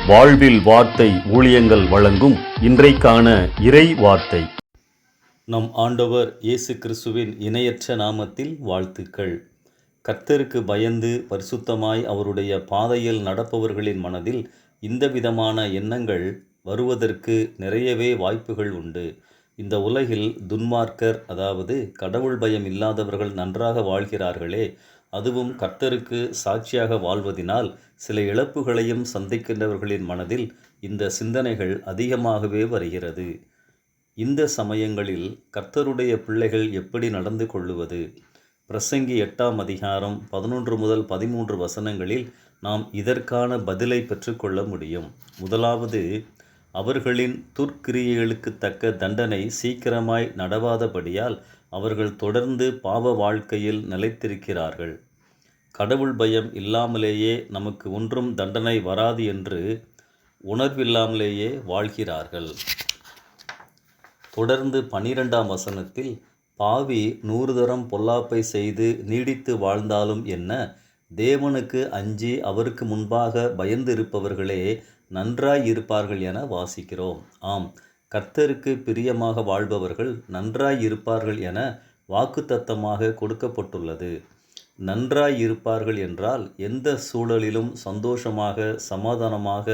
வாழ்வில் வார்த்தை ஊழியங்கள் வழங்கும் இன்றைக்கான இறை வார்த்தை. நம் ஆண்டவர் இயேசு கிறிஸ்துவின் இணையற்ற நாமத்தில் வாழ்த்துக்கள். கர்த்தருக்கு பயந்து பரிசுத்தமாய் அவருடைய பாதையில் நடப்பவர்களின் மனதில் இந்த விதமான எண்ணங்கள் வருவதற்கு நிறையவே வாய்ப்புகள் உண்டு. இந்த உலகில் துன்மார்க்கர், அதாவது கடவுள் பயம் இல்லாதவர்கள் நன்றாக வாழ்கிறார்களே, அதுவும் கர்த்தருக்கு சாட்சியாக வாழ்வதினால் சில இழப்புகளையும் சந்திக்கின்றவர்களின் மனதில் இந்த சிந்தனைகள் அதிகமாகவே வருகிறது. இந்த சமயங்களில் கர்த்தருடைய பிள்ளைகள் எப்படி நடந்து கொள்ளுவது? பிரசங்கி 8ஆம் அதிகாரம் 11 முதல் 13 வசனங்களில் நாம் இதற்கான பதிலை பெற்றுக்கொள்ள முடியும். முதலாவது, அவர்களின் துர்க்கிரியைகளுக்கு தக்க தண்டனை சீக்கிரமாய் நடவாதபடியால் அவர்கள் தொடர்ந்து பாவ வாழ்க்கையில் நிலைத்திருக்கிறார்கள். கடவுள் பயம் இல்லாமலேயே நமக்கு ஒன்றும் தண்டனை வராது என்று உணர்வில்லாமலேயே வாழ்கிறார்கள். தொடர்ந்து 12ஆம் வசனத்தில், பாவி 100 தரம் பொல்லாப்பை செய்து நீடித்து வாழ்ந்தாலும் என்ன, தேவனுக்கு அஞ்சி அவருக்கு முன்பாக பயந்திருப்பவர்களே நன்றாய் இருப்பார்கள் என வாசிக்கிறோம். ஆம், கர்த்தருக்கு பிரியமாக வாழ்பவர்கள் நன்றாய் இருப்பார்கள் என வாக்குத்தத்தமாக கொடுக்கப்பட்டுள்ளது. நன்றாய் இருப்பார்கள் என்றால் எந்த சூழலிலும் சந்தோஷமாக, சமாதானமாக,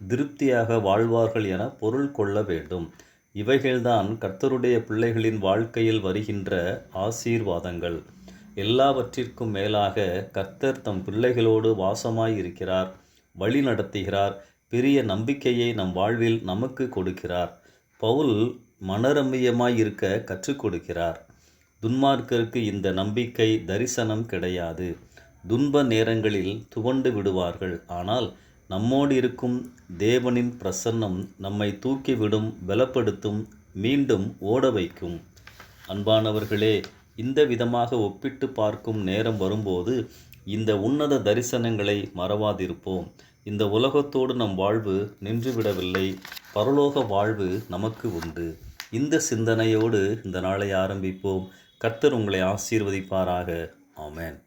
திருப்தியாக வாழ்வார்கள் என பொருள் கொள்ள வேண்டும். இவைகள்தான் கர்த்தருடைய பிள்ளைகளின் வாழ்க்கையில் வருகின்ற ஆசீர்வாதங்கள். எல்லாவற்றிற்கும் மேலாக கர்த்தர் தம் பிள்ளைகளோடு வாசமாய் இருக்கிறார், வழி நடத்துகிறார், பெரிய நம்பிக்கையை நம் வாழ்வில் நமக்கு கொடுக்கிறார். பவுல் மனரம்மியமாய் இருக்க கற்றுக் கொடுக்கிறார். துன்மார்க்கருக்கு இந்த நம்பிக்கை தரிசனம் கிடையாது. துன்ப நேரங்களில் துவண்டு விடுவார்கள். ஆனால் நம்மோடு இருக்கும் தேவனின் பிரசன்னம் நம்மை தூக்கிவிடும், பலப்படுத்தும், மீண்டும் ஓட வைக்கும். அன்பானவர்களே, இந்த விதமாக ஒப்பிட்டு பார்க்கும் நேரம் வரும்போது இந்த உன்னத தரிசனங்களை மறவாதிருப்போம். இந்த உலகத்தோடு நம் வாழ்வு நின்றுவிடவில்லை, பரலோக வாழ்வு நமக்கு உண்டு. இந்த சிந்தனையோடு இந்த நாளை ஆரம்பிப்போம். கர்த்தர் உங்களை ஆசீர்வதிப்பாராக. ஆமென்.